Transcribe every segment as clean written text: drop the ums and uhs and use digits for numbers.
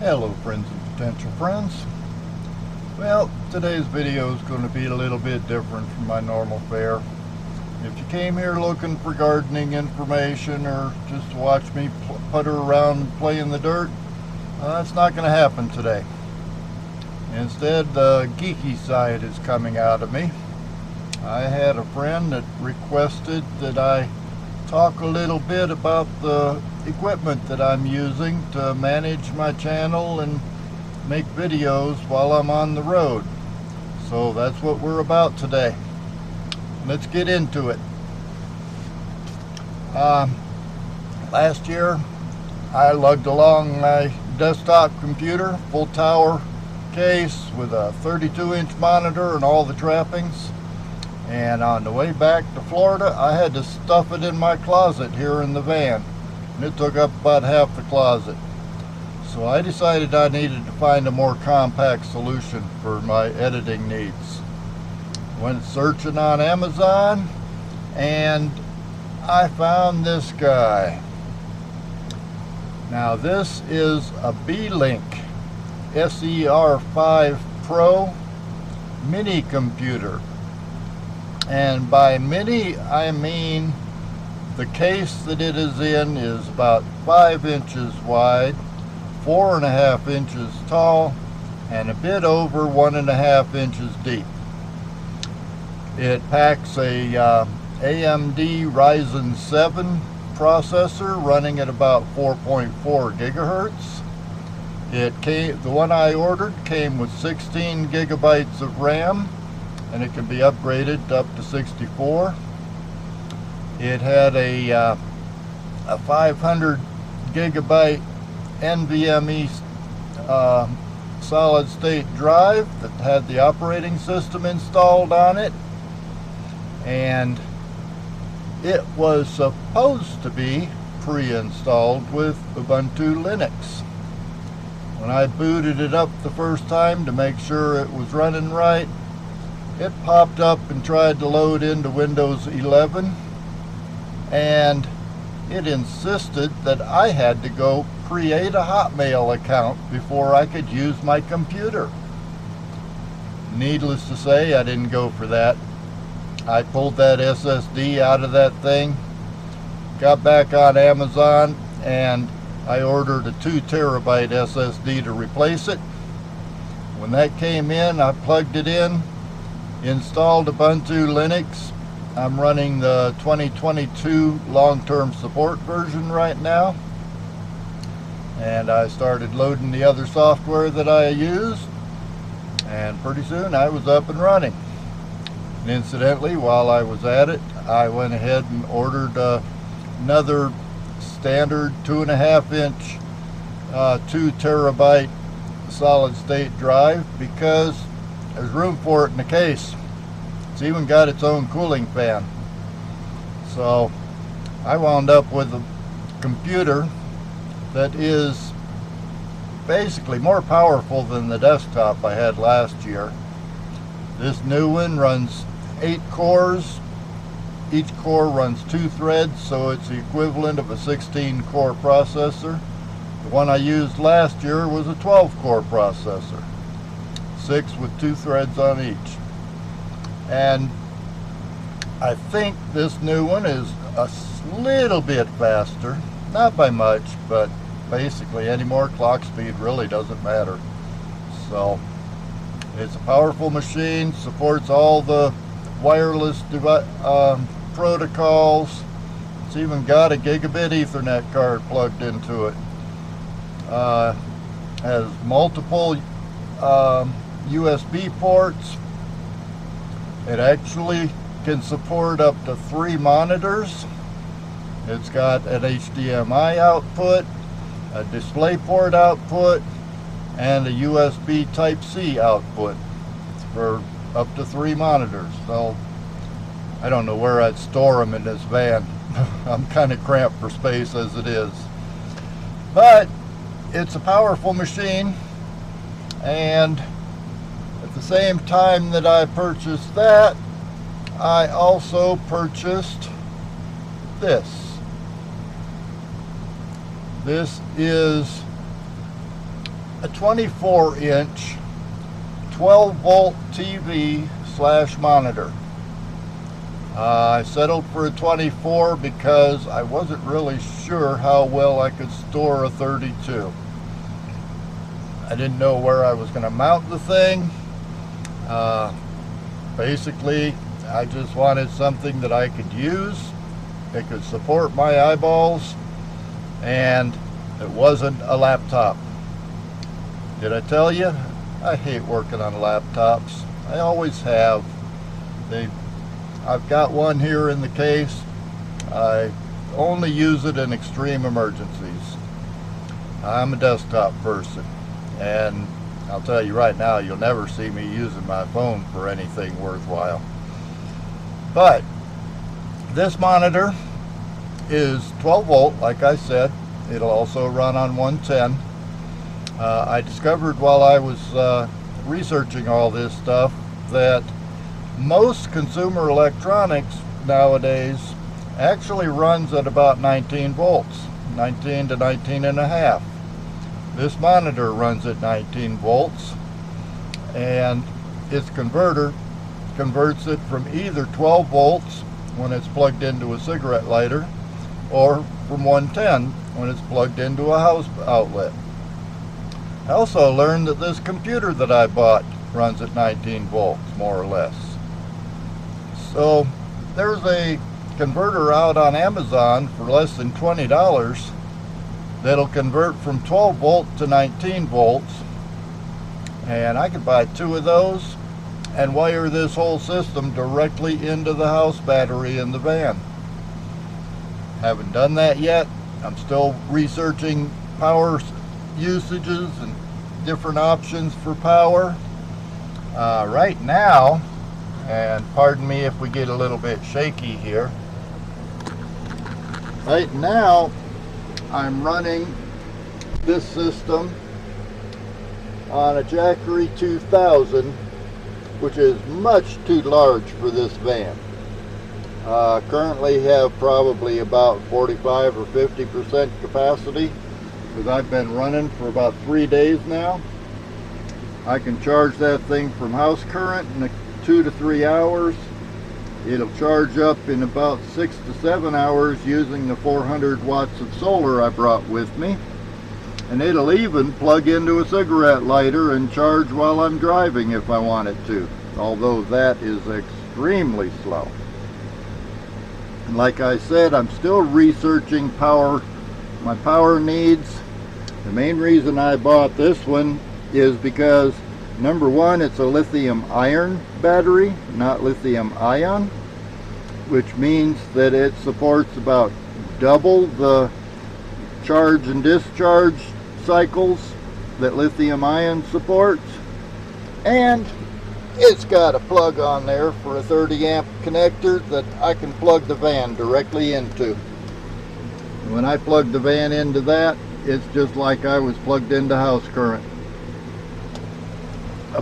Hello friends and potential friends. Well, today's video is going to be a little bit different from my normal fare. If you came here looking for gardening information or just to watch me putter around play in the dirt, that's not going to happen today. Instead, the geeky side is coming out of me. I had a friend that requested that I talk a little bit about the equipment that I'm using to manage my channel and make videos while I'm on the road. So that's what we're about today. Let's get into it. Last year I lugged along my desktop computer, full tower case with a 32-inch monitor and all the trappings. And on the way back to Florida, I had to stuff it in my closet here in the van. And it took up about half the closet. So I decided I needed to find a more compact solution for my editing needs. Went searching on Amazon and I found this guy. Now this is a Beelink SER5 Pro mini computer. And by mini, I mean the case that it is in is about 5 inches wide, 4.5 inches tall, and a bit over 1.5 inches deep. It packs a AMD Ryzen 7 processor running at about 4.4 gigahertz. The one I ordered came with 16 gigabytes of RAM, and it can be upgraded up to 64. It had a 500 gigabyte NVMe solid state drive that had the operating system installed on it, and it was supposed to be pre-installed with Ubuntu Linux. When I booted it up the first time to make sure it was running right, it popped up and tried to load into Windows 11, and it insisted that I had to go create a Hotmail account before I could use my computer. Needless to say, I didn't go for that. I pulled that SSD out of that thing, got back on Amazon, and I ordered a 2 terabyte SSD to replace it. When that came in, I plugged it in, installed Ubuntu Linux. I'm running the 2022 long-term support version right now, and I started loading the other software that I used, and pretty soon I was up and running. And incidentally, while I was at it, I went ahead and ordered another standard 2.5 inch 2 terabyte solid state drive, because there's room for it in the case. It's even got its own cooling fan. So I wound up with a computer that is basically more powerful than the desktop I had last year. This new one runs 8 cores. Each core runs 2 threads, so it's the equivalent of a 16-core processor. The one I used last year was a 12-core processor. 6 with 2 threads on each. And I think this new one is a little bit faster, not by much, but basically any more clock speed really doesn't matter. So it's a powerful machine, supports all the wireless protocols. It's even got a gigabit Ethernet card plugged into it. Has multiple USB ports. It actually can support up to 3 monitors. It's got an HDMI output, a DisplayPort output, and a USB Type-C output for up to 3 monitors. So I don't know where I'd store them in this van. I'm kind of cramped for space as it is. But it's a powerful machine, and at the same time that I purchased that, I also purchased this. This is a 24-inch 12-volt TV / monitor. I settled for a 24 because I wasn't really sure how well I could store a 32. I didn't know where I was going to mount the thing. Basically, I just wanted something that I could use. It could support my eyeballs, and it wasn't a laptop. Did I tell you? I hate working on laptops. I always have. I've got one here in the case. I only use it in extreme emergencies. I'm a desktop person, and I'll tell you right now, you'll never see me using my phone for anything worthwhile. But this monitor is 12 volt, like I said. It'll also run on 110. I discovered while I was researching all this stuff that most consumer electronics nowadays actually runs at about 19 volts, 19 to 19 and a half. This monitor runs at 19 volts, and its converter converts it from either 12 volts when it's plugged into a cigarette lighter, or from 110 when it's plugged into a house outlet. I also learned that this computer that I bought runs at 19 volts, more or less. So there's a converter out on Amazon for less than $20 that'll convert from 12 volt to 19 volts, and I could buy 2 of those and wire this whole system directly into the house battery in the van. Haven't done that yet. I'm still researching power usages and different options for power. Right now, and pardon me if we get a little bit shaky here, right now I'm running this system on a Jackery 2000, which is much too large for this van. Currently have probably about 45 or 50% capacity, because I've been running for about 3 days now. I can charge that thing from house current in 2 to 3 hours. It'll charge up in about 6 to 7 hours using the 400 watts of solar I brought with me. And it'll even plug into a cigarette lighter and charge while I'm driving if I want it to, although that is extremely slow. And like I said, I'm still researching my power needs. The main reason I bought this one is because, number one, it's a lithium iron battery, not lithium ion, which means that it supports about double the charge and discharge cycles that lithium ion supports. And it's got a plug on there for a 30 amp connector that I can plug the van directly into. When I plug the van into that, it's just like I was plugged into house current.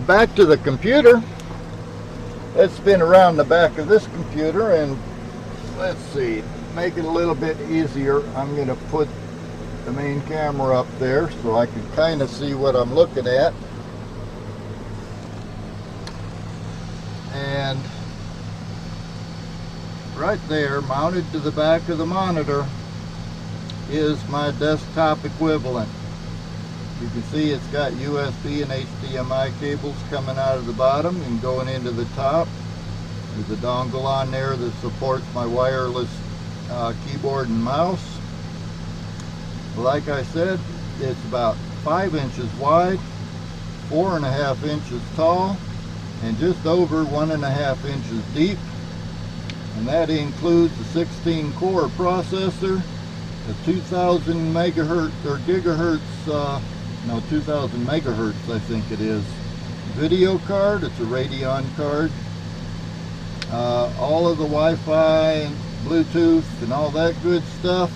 Back to the computer. Let's spin around the back of this computer and let's see, make it a little bit easier. I'm going to put the main camera up there so I can kind of see what I'm looking at. And right there, mounted to the back of the monitor, is my desktop equivalent. You can see it's got USB and HDMI cables coming out of the bottom and going into the top. There's a dongle on there that supports my wireless keyboard and mouse. Like I said, it's about 5 inches wide, 4.5 inches tall, and just over 1.5 inches deep. And that includes a 16 core processor, a 2000 megahertz or gigahertz, no, 2000 megahertz I think it is, video card. It's a Radeon card. All of the Wi-Fi and Bluetooth and all that good stuff,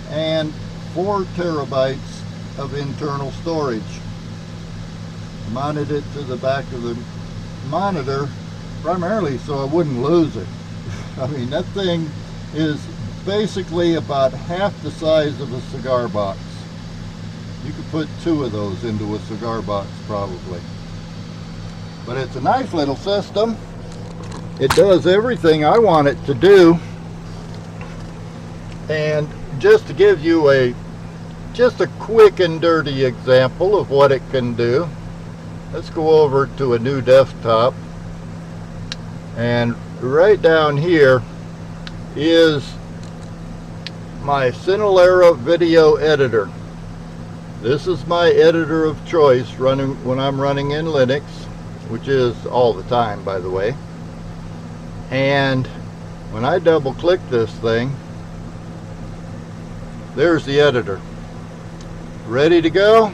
and 4 terabytes of internal storage. Mounted it to the back of the monitor primarily so I wouldn't lose it. I mean, that thing is basically about half the size of a cigar box. You could put 2 of those into a cigar box probably. But it's a nice little system. It does everything I want it to do. And just to give you just a quick and dirty example of what it can do, let's go over to a new desktop. And right down here is my Cinelera video editor. This is my editor of choice running when I'm running in Linux, which is all the time, by the way. And when I double click this thing, there's the editor. Ready to go.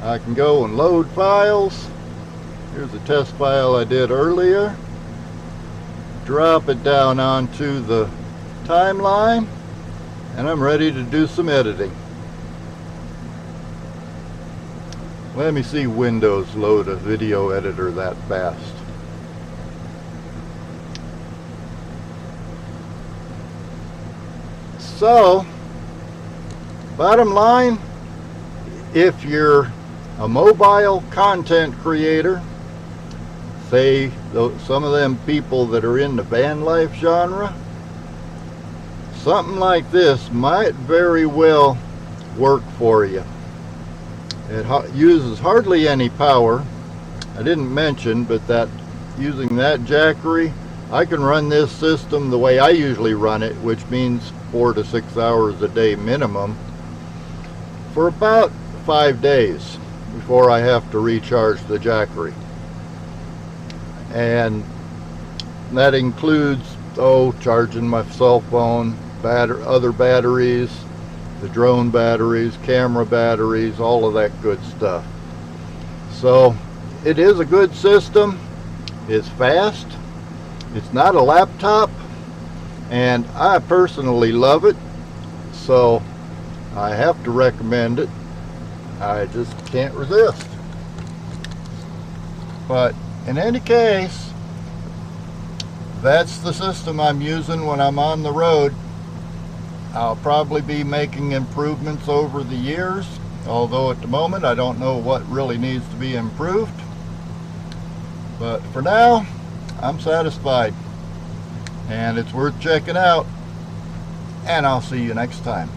I can go and load files. Here's a test file I did earlier. Drop it down onto the timeline, and I'm ready to do some editing. Let me see Windows load a video editor that fast. So, bottom line, if you're a mobile content creator, say some of them people that are in the van life genre, something like this might very well work for you. It uses hardly any power. I didn't mention, but that using that Jackery, I can run this system the way I usually run it, which means 4 to 6 hours a day minimum, for about 5 days before I have to recharge the Jackery. And that includes, charging my cell phone, other batteries, the drone batteries, camera batteries, all of that good stuff. So it is a good system. It's fast. It's not a laptop, and I personally love it, so I have to recommend it. I just can't resist. But in any case, that's the system I'm using when I'm on the road. I'll probably be making improvements over the years, although at the moment I don't know what really needs to be improved. But for now, I'm satisfied, and it's worth checking out, and I'll see you next time.